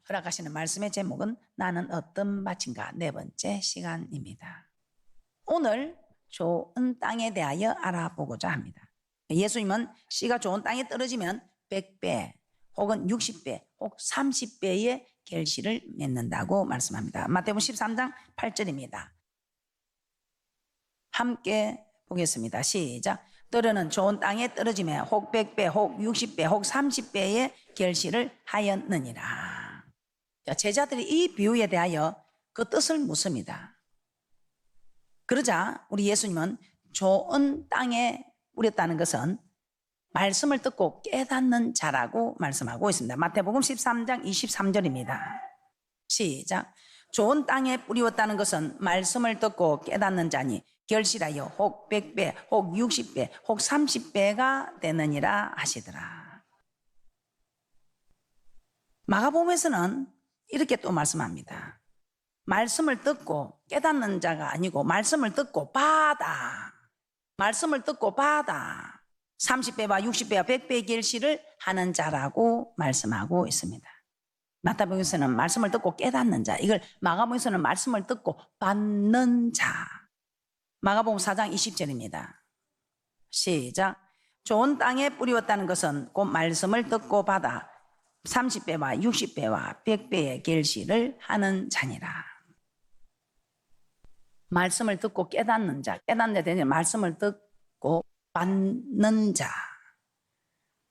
허락하시는 말씀의 제목은 나는 어떤 밭인가, 네 번째 시간입니다. 오늘 좋은 땅에 대하여 알아보고자 합니다. 예수님은 씨가 좋은 땅에 떨어지면 100배 혹은 60배 혹 30배의 결실을 맺는다고 말씀합니다. 마태복음 13장 8절입니다. 함께 보겠습니다. 시작. 떨어는 좋은 땅에 떨어지면 혹 100배 혹 60배 혹 30배의 결실을 하였느니라. 제자들이 이 비유에 대하여 그 뜻을 묻습니다. 그러자 우리 예수님은 좋은 땅에 뿌렸다는 것은 말씀을 듣고 깨닫는 자라고 말씀하고 있습니다. 마태복음 13장 23절입니다. 시작. 좋은 땅에 뿌리웠다는 것은 말씀을 듣고 깨닫는 자니 결실하여 혹 100배 혹 60배 혹 30배가 되느니라 하시더라. 마가복음에서는 이렇게 또 말씀합니다. 말씀을 듣고 깨닫는 자가 아니고 말씀을 듣고 받아. 말씀을 듣고 받아. 30배와 60배와 100배의 결실을 하는 자라고 말씀하고 있습니다. 마태복음에서는 말씀을 듣고 깨닫는 자, 이걸 마가복음에서는 말씀을 듣고 받는 자. 마가복음 4장 20절입니다. 시작. 좋은 땅에 뿌리웠다는 것은 곧 말씀을 듣고 받아 30배와 60배와 100배의 결실을 하는 자니라. 말씀을 듣고 깨닫는 자, 깨닫는 자 되는 말씀을 듣고 받는 자,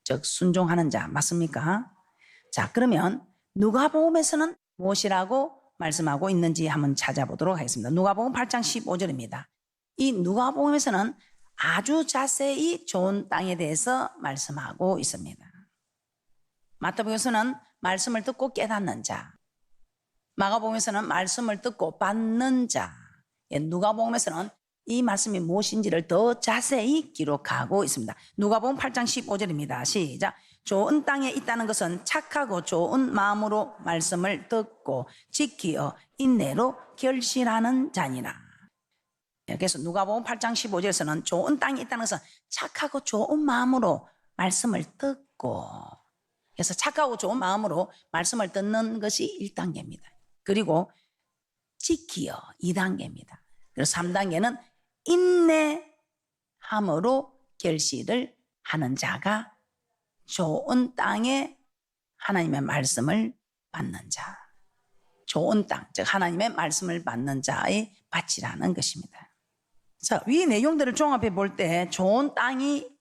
즉 순종하는 자 맞습니까? 자, 그러면 누가복음에서는 무엇이라고 말씀하고 있는지 한번 찾아보도록 하겠습니다. 누가복음 8장 15절입니다. 이 누가복음에서는 아주 자세히 좋은 땅에 대해서 말씀하고 있습니다. 마태복음에서는 말씀을 듣고 깨닫는 자, 마가복음에서는 말씀을 듣고 받는 자, 누가복음에서는 이 말씀이 무엇인지를 더 자세히 기록하고 있습니다. 누가복음 8장 15절입니다. 시작. 좋은 땅에 있다는 것은 착하고 좋은 마음으로 말씀을 듣고 지키어 인내로 결실하는 자니라. 그래서 누가복음 8장 15절에서는 좋은 땅에 있다는 것은 착하고 좋은 마음으로 말씀을 듣고, 그래서 착하고 좋은 마음으로 말씀을 듣는 것이 1단계입니다. 그리고 지키어 2단계입니다. 그리고 3단계는 인내함으로 결실을 하는 자가 좋은 땅에 하나님의 말씀을 받는 자. 좋은 땅, 즉 하나님의 말씀을 받는 자의 밭이라는 것입니다. 자, 위 내용들을 종합해 볼 때 좋은 땅이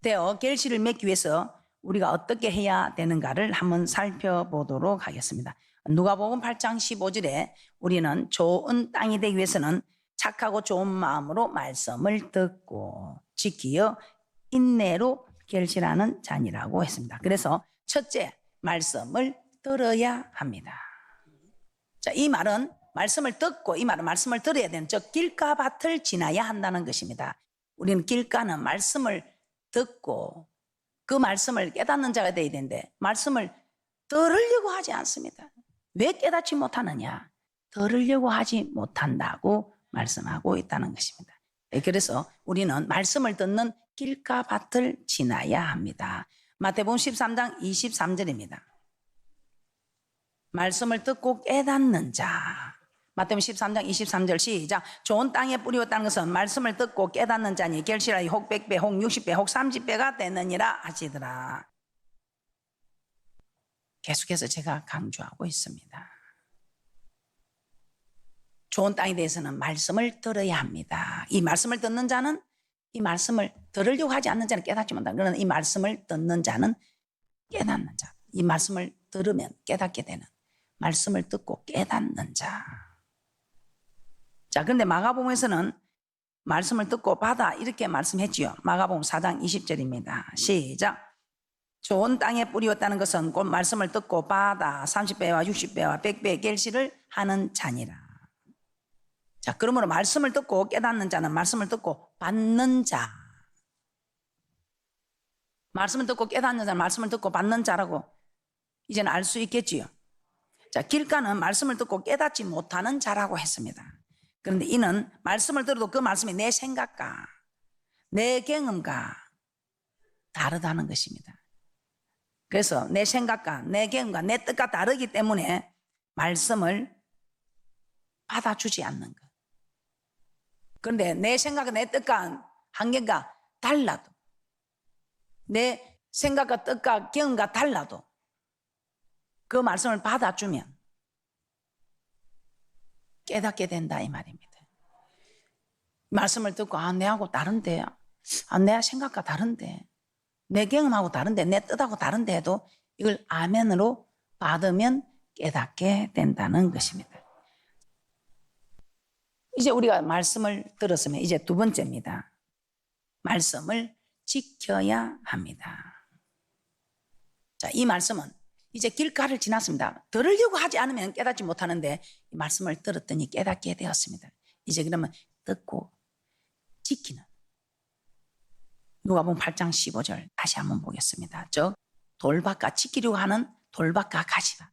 되어 결실을 맺기 위해서 우리가 어떻게 해야 되는가를 한번 살펴보도록 하겠습니다. 누가복음 8장 15절에 우리는 좋은 땅이 되기 위해서는 착하고 좋은 마음으로 말씀을 듣고 지키어 인내로 결실하는 자니라고 했습니다. 그래서 첫째, 말씀을 들어야 합니다. 자, 이 말은 말씀을 듣고, 이 말은 말씀을 들어야 되는, 즉 길가 밭을 지나야 한다는 것입니다. 우리는 길가는 말씀을 듣고 그 말씀을 깨닫는 자가 되어야 되는데 말씀을 들으려고 하지 않습니다. 왜 깨닫지 못하느냐? 들으려고 하지 못한다고 말씀하고 있다는 것입니다. 그래서 우리는 말씀을 듣는 길가 밭을 지나야 합니다. 마태복음 13장 23절입니다. 말씀을 듣고 깨닫는 자. 마태복음 13장 23절 시작. 좋은 땅에 뿌리웠다는 것은 말씀을 듣고 깨닫는 자니 결실하여 혹 100배 혹 60배 혹 30배가 되느니라 하시더라. 계속해서 제가 강조하고 있습니다. 좋은 땅에 대해서는 말씀을 들어야 합니다. 이 말씀을 듣는 자는, 이 말씀을 들으려고 하지 않는 자는 깨닫지 못한다. 그러나 이 말씀을 듣는 자는 깨닫는 자. 이 말씀을 들으면 깨닫게 되는, 말씀을 듣고 깨닫는 자. 자, 그런데 마가복음에서는 말씀을 듣고 받아 이렇게 말씀했지요. 마가복음 4장 20절입니다. 시작. 좋은 땅에 뿌리웠다는 것은 곧 말씀을 듣고 받아 30배와 60배와 100배의 결실을 하는 자니라. 자, 그러므로 말씀을 듣고 깨닫는 자는 말씀을 듣고 받는 자. 말씀을 듣고 깨닫는 자는 말씀을 듣고 받는 자라고 이제는 알 수 있겠지요. 자, 길가는 말씀을 듣고 깨닫지 못하는 자라고 했습니다. 그런데 이는 말씀을 들어도 그 말씀이 내 생각과 내 경험과 다르다는 것입니다. 그래서 내 생각과 내 경험과 내 뜻과 다르기 때문에 말씀을 받아주지 않는 것. 그런데 내 생각과 내 뜻과 한계가 달라도, 내 생각과 뜻과 경험과 달라도 그 말씀을 받아주면 깨닫게 된다 이 말입니다. 말씀을 듣고 내하고 다른데, 내 생각과 다른데, 내 경험하고 다른데, 내 뜻하고 다른데 해도 이걸 아멘으로 받으면 깨닫게 된다는 것입니다. 이제 우리가 말씀을 들었으면 이제 두 번째입니다. 말씀을 지켜야 합니다. 자, 이 말씀은 이제 길가를 지났습니다. 들으려고 하지 않으면 깨닫지 못하는데 이 말씀을 들었더니 깨닫게 되었습니다. 이제 그러면 듣고 지키는, 누가복음 8장 15절 다시 한번 보겠습니다. 즉 돌밭과 지키려고 하는 돌밭과 가시밭.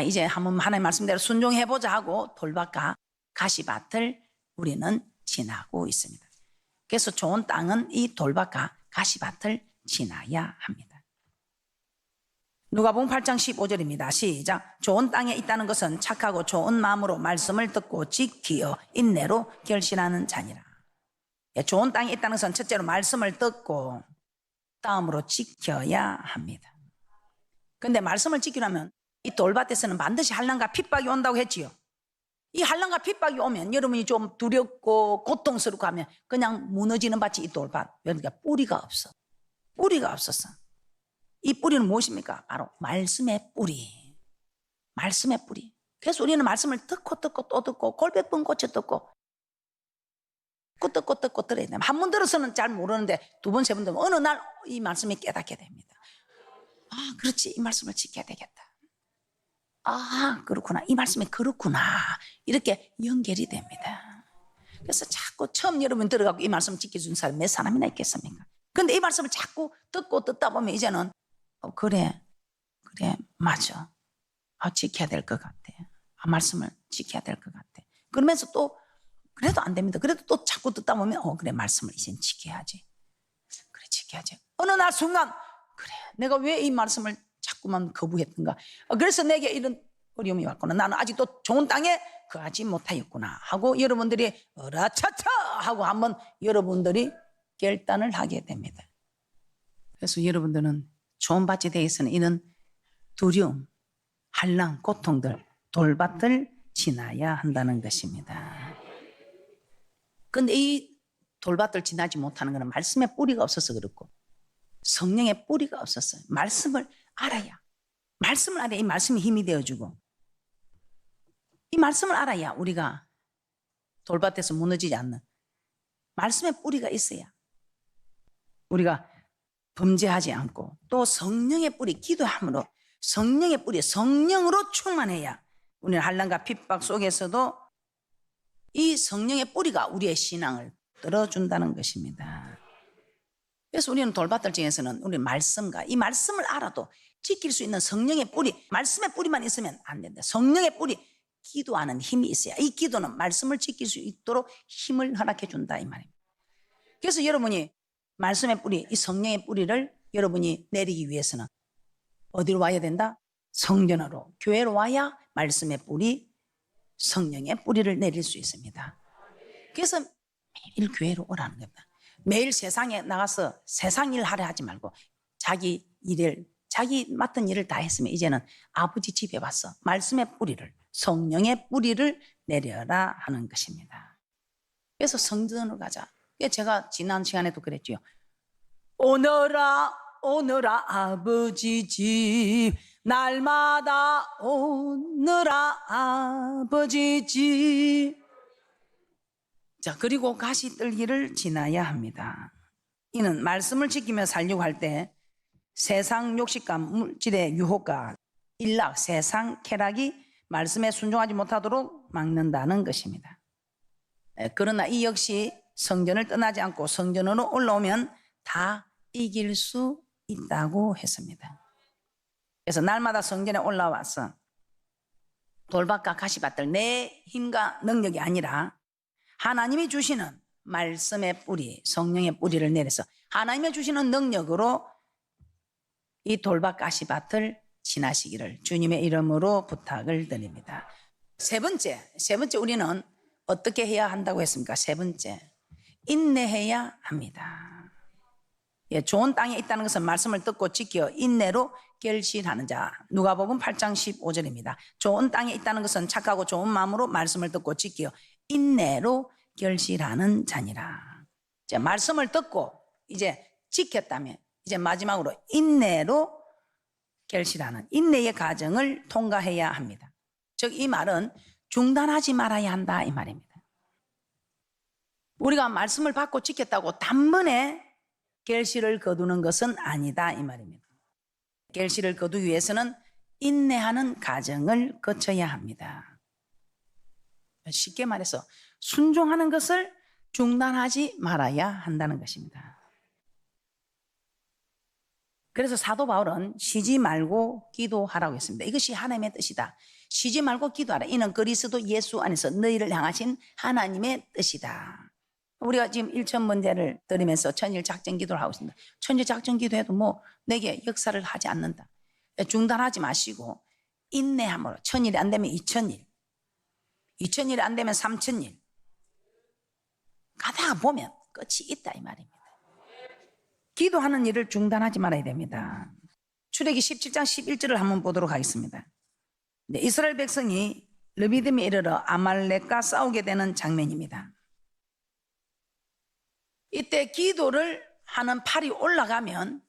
이제 한번 하나님 말씀대로 순종해보자 하고 돌밭과 가시밭을 우리는 지나고 있습니다. 그래서 좋은 땅은 이 돌밭과 가시밭을 지나야 합니다. 누가복음 8장 15절입니다. 시작. 좋은 땅에 있다는 것은 착하고 좋은 마음으로 말씀을 듣고 지키어 인내로 결실하는 자니라. 좋은 땅에 있다는 것은 첫째로 말씀을 듣고 다음으로 지켜야 합니다. 그런데 말씀을 지키려면 이 돌밭에서는 반드시 환난과 핍박이 온다고 했지요. 이 환난과 핍박이 오면 여러분이 좀 두렵고 고통스럽고 하면 그냥 무너지는 밭이 이 돌밭. 그러니까 뿌리가 없어. 뿌리가 없었어. 이 뿌리는 무엇입니까? 바로 말씀의 뿌리. 말씀의 뿌리. 그래서 우리는 말씀을 듣고 또 듣고 골백 번 고쳐 듣고 끄떡끄떡 들어야 됩니다. 한 번 들어서는 잘 모르는데 두 번, 세 번 들으면 어느 날 이 말씀이 깨닫게 됩니다. 그렇지, 이 말씀을 지켜야 되겠다. 그렇구나, 이 말씀이 그렇구나, 이렇게 연결이 됩니다. 그래서 자꾸 처음 여러분 들어가고 이 말씀을 지켜준 사람 몇 사람이나 있겠습니까? 그런데 이 말씀을 자꾸 듣다 보면 이제는 그래 맞아, 지켜야 될 것 같아, 말씀을 지켜야 될 것 같아. 그러면서 또 그래도 안 됩니다. 그래도 또 자꾸 듣다 보면 그래, 말씀을 이젠 지켜야지. 그래, 지켜야지. 어느 날 순간 그래, 내가 왜 이 말씀을 자꾸만 거부했던가, 그래서 내게 이런 어려움이 왔구나, 나는 아직도 좋은 땅에 거하지 못하였구나 하고 여러분들이 어라차차 하고 한번 여러분들이 결단을 하게 됩니다. 그래서 여러분들은 좋은 밭에 대해서는 이런 두려움, 환난, 고통들, 돌밭을 지나야 한다는 것입니다. 그런데 이 돌밭을 지나지 못하는 것은 말씀의 뿌리가 없어서 그렇고 성령의 뿌리가 없었어요. 말씀을 알아야 이 말씀이 힘이 되어주고, 이 말씀을 알아야 우리가 돌밭에서 무너지지 않는 말씀의 뿌리가 있어야 우리가 범죄하지 않고, 또 성령의 뿌리, 기도함으로 성령의 뿌리, 성령으로 충만해야 우리는 환난과 핍박 속에서도 이 성령의 뿌리가 우리의 신앙을 들어준다는 것입니다. 그래서 우리는 돌밭들 중에서는 우리 말씀과 이 말씀을 알아도 지킬 수 있는 성령의 뿌리, 말씀의 뿌리만 있으면 안 된다. 성령의 뿌리, 기도하는 힘이 있어야 이 기도는 말씀을 지킬 수 있도록 힘을 허락해 준다 이 말입니다. 그래서 여러분이 말씀의 뿌리, 이 성령의 뿌리를 여러분이 내리기 위해서는 어디로 와야 된다? 성전으로, 교회로 와야 말씀의 뿌리, 성령의 뿌리를 내릴 수 있습니다. 그래서 매일 교회로 오라는 겁니다. 매일 세상에 나가서 세상 일 하려 하지 말고 자기 맡은 일을 다 했으면 이제는 아버지 집에 와서 말씀의 뿌리를, 성령의 뿌리를 내려라 하는 것입니다. 그래서 성전으로 가자. 제가 지난 시간에도 그랬죠. 오너라 아버지 집, 날마다 오너라 아버지 집. 자, 그리고 가시떨기를 지나야 합니다. 이는 말씀을 지키며 살려고 할 때 세상 욕심과 물질의 유혹과 일락, 세상 쾌락이 말씀에 순종하지 못하도록 막는다는 것입니다. 그러나 이 역시 성전을 떠나지 않고 성전으로 올라오면 다 이길 수 있다고 했습니다. 그래서 날마다 성전에 올라와서 돌밭과 가시밭들, 내 힘과 능력이 아니라 하나님이 주시는 말씀의 뿌리, 성령의 뿌리를 내려서 하나님이 주시는 능력으로 이 돌밭 가시밭을 지나시기를 주님의 이름으로 부탁을 드립니다. 세 번째 우리는 어떻게 해야 한다고 했습니까? 세 번째, 인내해야 합니다. 예, 좋은 땅에 있다는 것은 말씀을 듣고 지켜 인내로 결실하는 자. 누가복음 8장 15절입니다. 좋은 땅에 있다는 것은 착하고 좋은 마음으로 말씀을 듣고 지켜 인내로 결실하는 자니라. 이제 말씀을 듣고 이제 지켰다면 이제 마지막으로 인내로 결실하는 인내의 과정을 통과해야 합니다. 즉 이 말은 중단하지 말아야 한다 이 말입니다. 우리가 말씀을 받고 지켰다고 단번에 결실을 거두는 것은 아니다 이 말입니다. 결실을 거두기 위해서는 인내하는 과정을 거쳐야 합니다. 쉽게 말해서 순종하는 것을 중단하지 말아야 한다는 것입니다. 그래서 사도 바울은 쉬지 말고 기도하라고 했습니다. 이것이 하나님의 뜻이다. 쉬지 말고 기도하라. 이는 그리스도 예수 안에서 너희를 향하신 하나님의 뜻이다. 우리가 지금 1천 문제를 드리면서 천일 작전 기도를 하고 있습니다. 천일 작전 기도해도 뭐 내게 역사를 하지 않는다. 중단하지 마시고 인내함으로 1000일이 안 되면 2000일, 2000일이 안 되면 3000일 가다가 보면 끝이 있다 이 말입니다. 기도하는 일을 중단하지 말아야 됩니다. 출애기 17장 11절을 한번 보도록 하겠습니다. 이스라엘 백성이 르비딤에 이르러 아말렉과 싸우게 되는 장면입니다. 이때 기도를 하는 팔이 올라가면,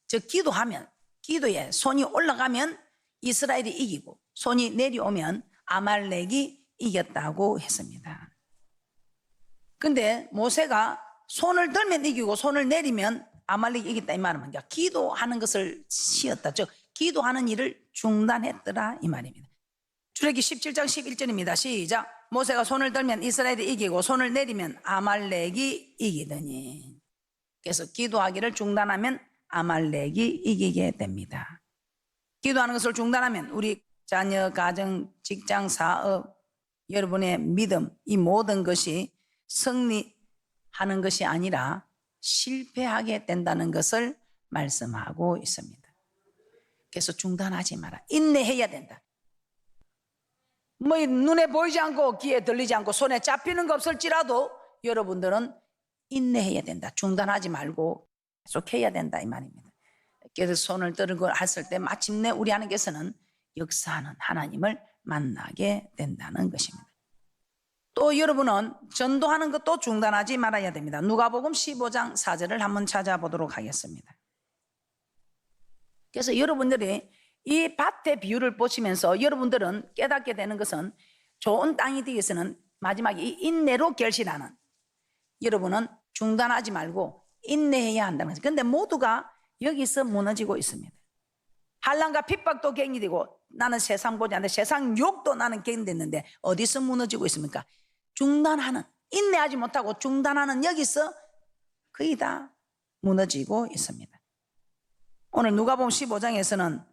즉 기도하면, 기도에 손이 올라가면 이스라엘이 이기고 손이 내려오면 아말렉이 이겼다고 했습니다. 근데 모세가 손을 들면 이기고 손을 내리면 아말렉이 이겼다 이 말은 뭔가 기도하는 것을 쉬었다, 즉 기도하는 일을 중단했더라 이 말입니다. 출애기 17장 11절입니다. 시작. 모세가 손을 들면 이스라엘이 이기고 손을 내리면 아말렉이 이기더니. 그래서 기도하기를 중단하면 아말렉이 이기게 됩니다. 기도하는 것을 중단하면 우리 자녀, 가정, 직장, 사업, 여러분의 믿음, 이 모든 것이 승리하는 것이 아니라 실패하게 된다는 것을 말씀하고 있습니다. 그래서 중단하지 마라. 인내해야 된다. 뭐 눈에 보이지 않고 귀에 들리지 않고 손에 잡히는 거 없을지라도 여러분들은 인내해야 된다. 중단하지 말고 계속해야 된다 이 말입니다. 그래서 손을 들고 했을 때 마침내 우리 하나님께서는 역사하는 하나님을 만나게 된다는 것입니다. 또 여러분은 전도하는 것도 중단하지 말아야 됩니다. 누가복음 15장 4절을 한번 찾아보도록 하겠습니다. 그래서 여러분들이 이 밭의 비유를 보시면서 여러분들은 깨닫게 되는 것은 좋은 땅이 되기 위해서는 마지막에 이 인내로 결실하는, 여러분은 중단하지 말고 인내해야 한다는 것입니다. 그런데 모두가 여기서 무너지고 있습니다. 환난과 핍박도 갱이되고 나는 세상 보지 않는데 세상 욕도 나는 갱됐는데 어디서 무너지고 있습니까? 중단하는, 인내하지 못하고 중단하는 여기서 거의 다 무너지고 있습니다. 오늘 누가복음 15장에서는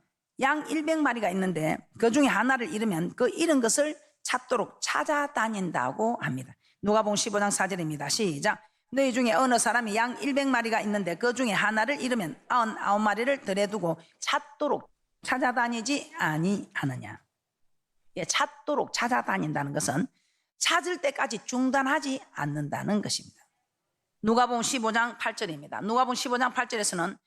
양 100마리가 있는데 그 중에 하나를 잃으면 그 잃은 것을 찾도록 찾아다닌다고 합니다. 누가복음 15장 4절입니다. 시작. 너희 중에 어느 사람이 양 100마리가 있는데 그 중에 하나를 잃으면 99마리를 들여두고 찾도록 찾아다니지 아니하느냐. 예, 찾도록 찾아다닌다는 것은 찾을 때까지 중단하지 않는다는 것입니다. 누가복음 15장 8절입니다. 누가복음 15장 8절에서는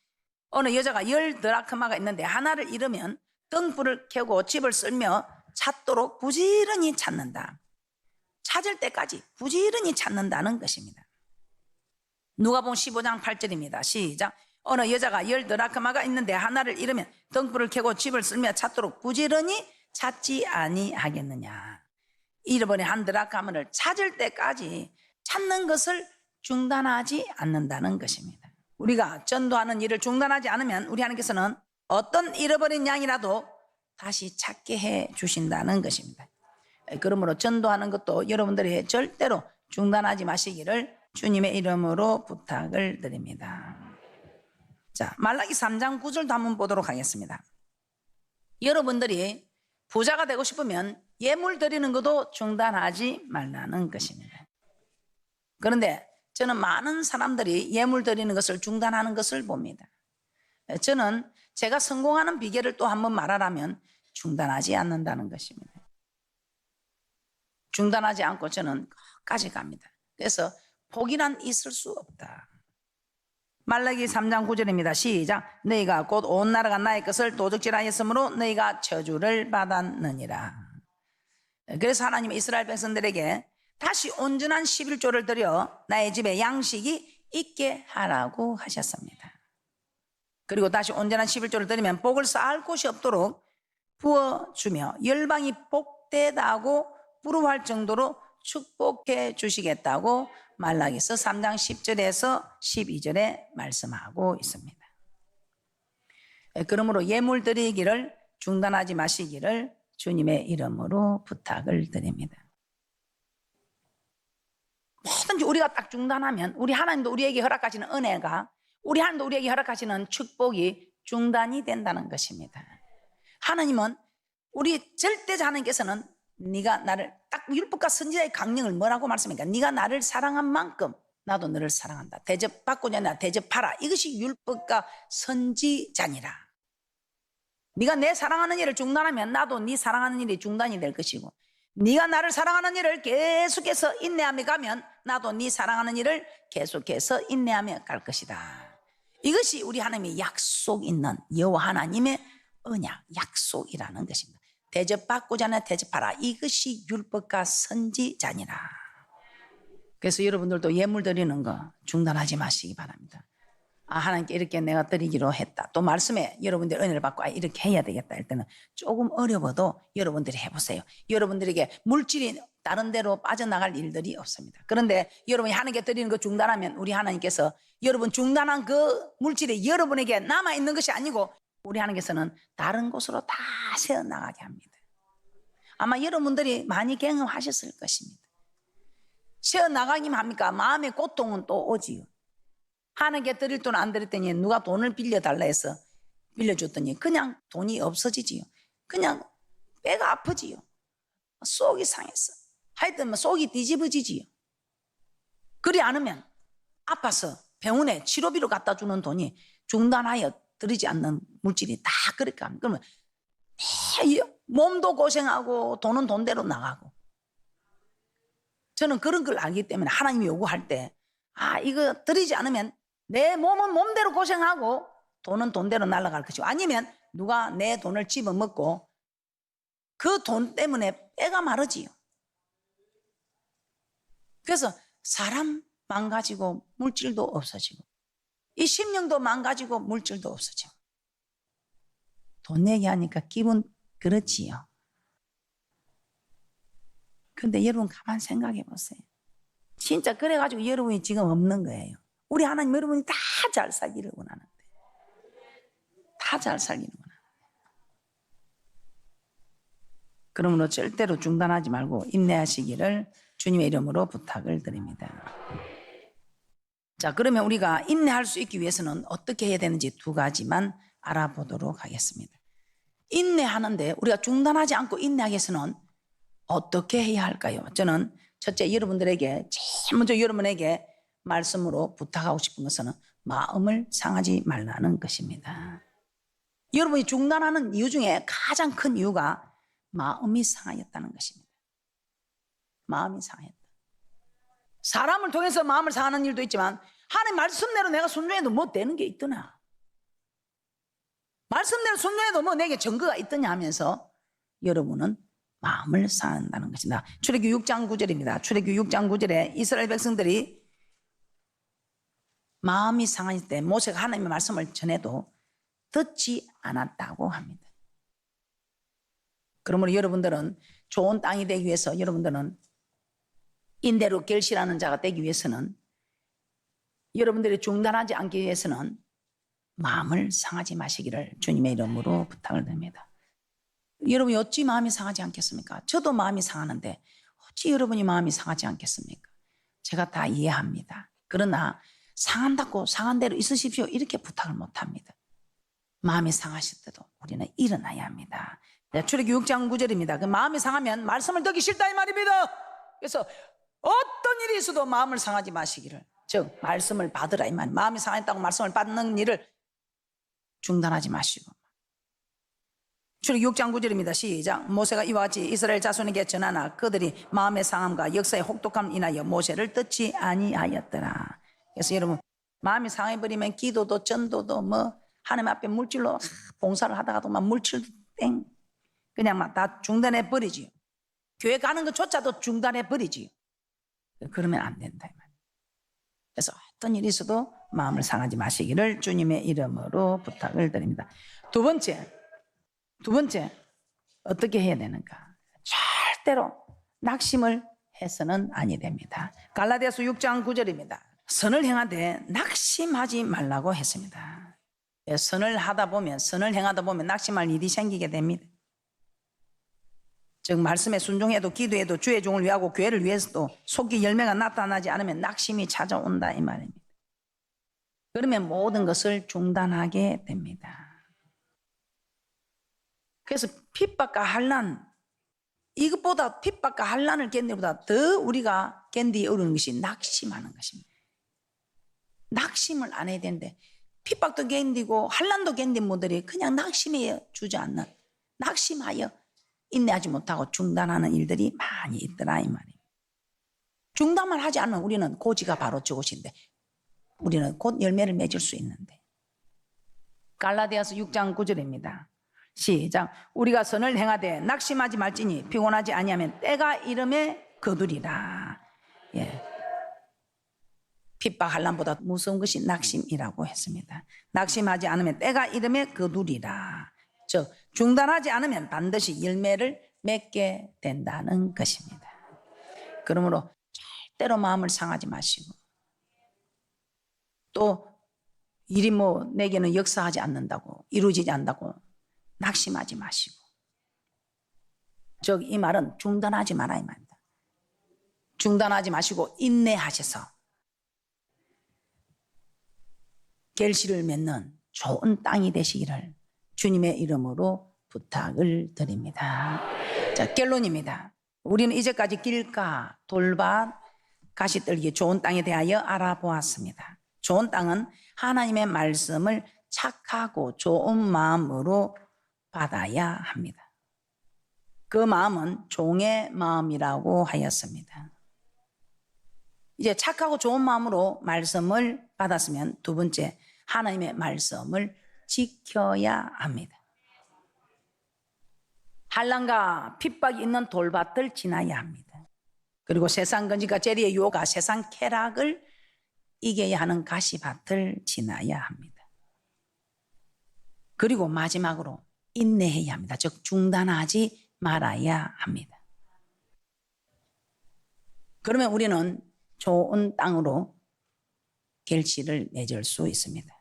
어느 여자가 10드라크마가 있는데 하나를 잃으면 등불을 켜고 집을 쓸며 찾도록 부지런히 찾는다. 찾을 때까지 부지런히 찾는다는 것입니다. 누가복음 15장 8절입니다. 시작. 어느 여자가 10드라크마가 있는데 하나를 잃으면 등불을 켜고 집을 쓸며 찾도록 부지런히 찾지 아니하겠느냐. 잃어버린 한 드라크마를 찾을 때까지 찾는 것을 중단하지 않는다는 것입니다. 우리가 전도하는 일을 중단하지 않으면 우리 하나님께서는 어떤 잃어버린 양이라도 다시 찾게 해 주신다는 것입니다. 그러므로 전도하는 것도 여러분들이 절대로 중단하지 마시기를 주님의 이름으로 부탁을 드립니다. 자, 말라기 3장 9절도 한번 보도록 하겠습니다. 여러분들이 부자가 되고 싶으면 예물 드리는 것도 중단하지 말라는 것입니다. 그런데 저는 많은 사람들이 예물 드리는 것을 중단하는 것을 봅니다. 저는 제가 성공하는 비결을 또 한번 말하라면 중단하지 않는다는 것입니다. 중단하지 않고 저는 끝까지 갑니다. 그래서 포기란 있을 수 없다. 말라기 3장 9절입니다. 시작. 너희가 곧 온 나라가 나의 것을 도적질하였으므로 너희가 저주를 받았느니라. 그래서 하나님은 이스라엘 백성들에게 다시 온전한 11조를 드려 나의 집에 양식이 있게 하라고 하셨습니다. 그리고 다시 온전한 11조를 드리면 복을 쌓을 곳이 없도록 부어주며 열방이 복되다고 부러워할 정도로 축복해 주시겠다고 말라기서 3장 10절에서 12절에 말씀하고 있습니다. 그러므로 예물 드리기를 중단하지 마시기를 주님의 이름으로 부탁을 드립니다. 뭐든지 우리가 딱 중단하면 우리 하나님도 우리에게 허락하시는 은혜가, 우리 하나님도 우리에게 허락하시는 축복이 중단이 된다는 것입니다. 하나님은 우리 절대자 하나님께서는 네가 나를, 딱 율법과 선지자의 강령을 뭐라고 말씀합니까? 네가 나를 사랑한 만큼 나도 너를 사랑한다. 대접받고자 하나 대접하라. 이것이 율법과 선지자니라. 네가 내 사랑하는 일을 중단하면 나도 네 사랑하는 일이 중단이 될 것이고, 네가 나를 사랑하는 일을 계속해서 인내하며 가면 나도 네 사랑하는 일을 계속해서 인내하며 갈 것이다. 이것이 우리 하나님의 약속 있는 여호와 하나님의 언약, 약속이라는 것입니다. 대접받고자 하나 대접하라. 이것이 율법과 선지자니라. 그래서 여러분들도 예물 드리는 거 중단하지 마시기 바랍니다. 하나님께 이렇게 내가 드리기로 했다. 또 말씀에 여러분들 은혜를 받고 이렇게 해야 되겠다 할 때는 조금 어려워도 여러분들이 해보세요. 여러분들에게 물질이 다른 데로 빠져나갈 일들이 없습니다. 그런데 여러분이 하나님께 드리는 거 중단하면 우리 하나님께서 여러분 중단한 그 물질이 여러분에게 남아있는 것이 아니고 우리 하나님께서는 다른 곳으로 다 새어나가게 합니다. 아마 여러분들이 많이 경험하셨을 것입니다. 새어나가기만 합니까? 마음의 고통은 또 오지요. 하나님께 드릴 돈 안 드렸더니 누가 돈을 빌려달라 해서 빌려줬더니 그냥 돈이 없어지지요. 그냥 배가 아프지요. 속이 상했어. 하여튼 속이 뒤집어지지요. 그리 않으면 아파서 병원에 치료비로 갖다 주는 돈이 중단하여 드리지 않는 물질이 다 그렇게 합니다. 그러면 몸도 고생하고 돈은 돈대로 나가고. 저는 그런 걸 알기 때문에 하나님이 요구할 때 이거 드리지 않으면 내 몸은 몸대로 고생하고 돈은 돈대로 날아갈 것이고, 아니면 누가 내 돈을 집어먹고 그 돈 때문에 빼가 마르지요. 그래서 사람 망가지고 물질도 없어지고 이 심령도 망가지고 물질도 없어지고. 돈 얘기하니까 기분 그렇지요. 근데 여러분 가만 생각해 보세요. 진짜 그래가지고 여러분이 지금 없는 거예요. 우리 하나님 여러분이 다 잘 살기를 원하는데, 다 잘 살기를 원하는데. 그러므로 절대로 중단하지 말고 인내하시기를 주님의 이름으로 부탁을 드립니다. 자, 그러면 우리가 인내할 수 있기 위해서는 어떻게 해야 되는지 두 가지만 알아보도록 하겠습니다. 인내하는데 우리가 중단하지 않고 인내하기 위해서는 어떻게 해야 할까요? 저는 첫째, 여러분들에게 제일 먼저 여러분에게 말씀으로 부탁하고 싶은 것은 마음을 상하지 말라는 것입니다. 여러분이 중단하는 이유 중에 가장 큰 이유가 마음이 상하였다는 것입니다. 마음이 상했다. 사람을 통해서 마음을 상하는 일도 있지만 하나님 말씀대로 내가 순종해도 뭐 되는 게 있더나, 말씀대로 순종해도 뭐 내게 증거가 있더냐 하면서 여러분은 마음을 상한다는 것입니다. 출애굽기 6장 9절입니다. 출애굽기 6장 9절에 이스라엘 백성들이 마음이 상할 때 모세가 하나님의 말씀을 전해도 듣지 않았다고 합니다. 그러므로 여러분들은 좋은 땅이 되기 위해서, 여러분들은 인대로 결실하는 자가 되기 위해서는, 여러분들이 중단하지 않기 위해서는 마음을 상하지 마시기를 주님의 이름으로 부탁을 드립니다. 여러분이 어찌 마음이 상하지 않겠습니까? 저도 마음이 상하는데 어찌 여러분이 마음이 상하지 않겠습니까? 제가 다 이해합니다. 그러나 상한다고 상한 대로 있으십시오 이렇게 부탁을 못합니다. 마음이 상하실 때도 우리는 일어나야 합니다. 출애굽기 6장 9절입니다. 그 마음이 상하면 말씀을 듣기 싫다 이 말입니다. 그래서 어떤 일이 있어도 마음을 상하지 마시기를, 즉 말씀을 받으라 이 말. 마음이 상했다고 말씀을 받는 일을 중단하지 마시고. 출애굽 6장 9절입니다. 시작. 모세가 이와 같이 이스라엘 자손에게 전하나 그들이 마음의 상함과 역사의 혹독함 인하여 모세를 듣지 아니하였더라. 그래서 여러분, 마음이 상해버리면 기도도 전도도 뭐 하나님 앞에 물질로 봉사를 하다가도 막 물질 땡 그냥 막 다 중단해 버리지요. 교회 가는 것조차도 중단해 버리지요. 그러면 안 된다 이 말이에요. 그래서 어떤 일이 있어도 마음을 상하지 마시기를 주님의 이름으로 부탁을 드립니다. 두 번째 어떻게 해야 되는가? 절대로 낙심을 해서는 아니 됩니다. 갈라디아서 6장 9절입니다. 선을 행하되 낙심하지 말라고 했습니다. 선을 행하다 보면 낙심할 일이 생기게 됩니다. 즉 말씀에 순종해도 기도해도 주의 종을 위하고 교회를 위해서도 속기 열매가 나타나지 않으면 낙심이 찾아온다 이 말입니다. 그러면 모든 것을 중단하게 됩니다. 그래서 핍박과 환난, 이것보다 핍박과 환난을 견디는 것보다 더 우리가 견디기 어려운 것이 낙심하는 것입니다. 낙심을 안 해야 되는데 핍박도 견디고 환난도 견딘 분들이 그냥 낙심에 주저앉는, 낙심하여 인내하지 못하고 중단하는 일들이 많이 있더라 이 말이에요. 중단만 하지 않으면 우리는 고지가 바로 저것인데 우리는 곧 열매를 맺을 수 있는데. 갈라디아서 6장 9절입니다. 시작. 우리가 선을 행하되 낙심하지 말지니 피곤하지 아니하면 때가 이름에 거두리라. 예. 핍박 환난보다 무서운 것이 낙심이라고 했습니다. 낙심하지 않으면 때가 이름에 거두리라. 즉 중단하지 않으면 반드시 열매를 맺게 된다는 것입니다. 그러므로 절대로 마음을 상하지 마시고 또 일이 뭐 내게는 역사하지 않는다고 이루어지지 않는다고 낙심하지 마시고 즉 이 말은 중단하지 마라 이 말입니다. 중단하지 마시고 인내하셔서 결실을 맺는 좋은 땅이 되시기를 주님의 이름으로 부탁을 드립니다. 자, 결론입니다. 우리는 이제까지 길가, 돌밭, 가시떨기 좋은 땅에 대하여 알아보았습니다. 좋은 땅은 하나님의 말씀을 착하고 좋은 마음으로 받아야 합니다. 그 마음은 종의 마음이라고 하였습니다. 이제 착하고 좋은 마음으로 말씀을 받았으면 두 번째, 하나님의 말씀을 지켜야 합니다. 환난과 핍박이 있는 돌밭을 지나야 합니다. 그리고 세상 건지가 재리의 유혹과 세상 쾌락을 이겨야 하는 가시밭을 지나야 합니다. 그리고 마지막으로 인내해야 합니다. 즉 중단하지 말아야 합니다. 그러면 우리는 좋은 땅으로 결실을 맺을 수 있습니다.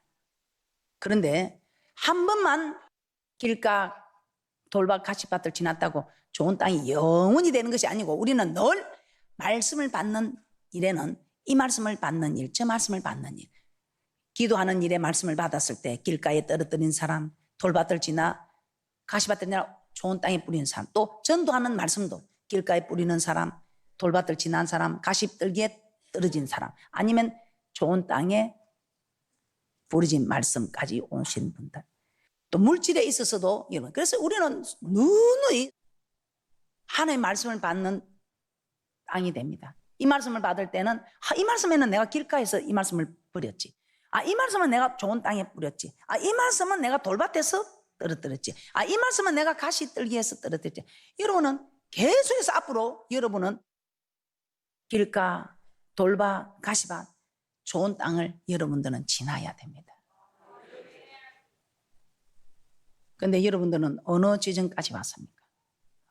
그런데 한 번만 길가 돌밭 가시밭을 지났다고 좋은 땅이 영원히 되는 것이 아니고 우리는 늘 말씀을 받는 일에는 이 말씀을 받는 일, 저 말씀을 받는 일, 기도하는 일에 말씀을 받았을 때 길가에 떨어뜨린 사람, 돌밭을 지나 가시밭을 지나 좋은 땅에 뿌리는 사람, 또 전도하는 말씀도 길가에 뿌리는 사람, 돌밭을 지난 사람, 가시떨기에 떨어진 사람, 아니면 좋은 땅에 부르진 말씀까지 오신 분들, 또 물질에 있어서도 여러분, 그래서 우리는 누누이 하나님의 말씀을 받는 땅이 됩니다. 이 말씀을 받을 때는 이 말씀에는 내가 길가에서 이 말씀을 뿌렸지, 이 말씀은 내가 좋은 땅에 뿌렸지, 이 말씀은 내가 돌밭에서 떨어뜨렸지, 이 말씀은 내가 가시떨기에서 떨어뜨렸지. 여러분은 계속해서 앞으로 여러분은 길가, 돌밭, 가시밭, 좋은 땅을 여러분들은 지나야 됩니다. 그런데 여러분들은 어느 지점까지 왔습니까?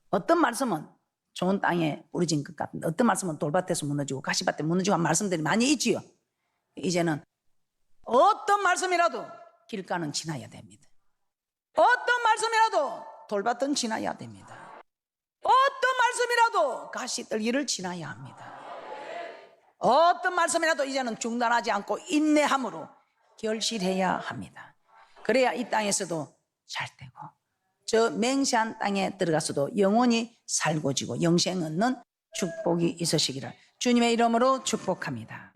어떤 말씀은 좋은 땅에 뿌려진 것 같은데 어떤 말씀은 돌밭에서 무너지고 가시밭에 무너지고 한 말씀들이 많이 있지요. 이제는 어떤 말씀이라도 길가는 지나야 됩니다. 어떤 말씀이라도 돌밭은 지나야 됩니다. 어떤 말씀이라도 가시떨기를 지나야 합니다. 어떤 말씀이라도 이제는 중단하지 않고 인내함으로 결실해야 합니다. 그래야 이 땅에서도 잘 되고 저 맹세한 땅에 들어가서도 영원히 살고 지고 영생 얻는 축복이 있으시기를 주님의 이름으로 축복합니다.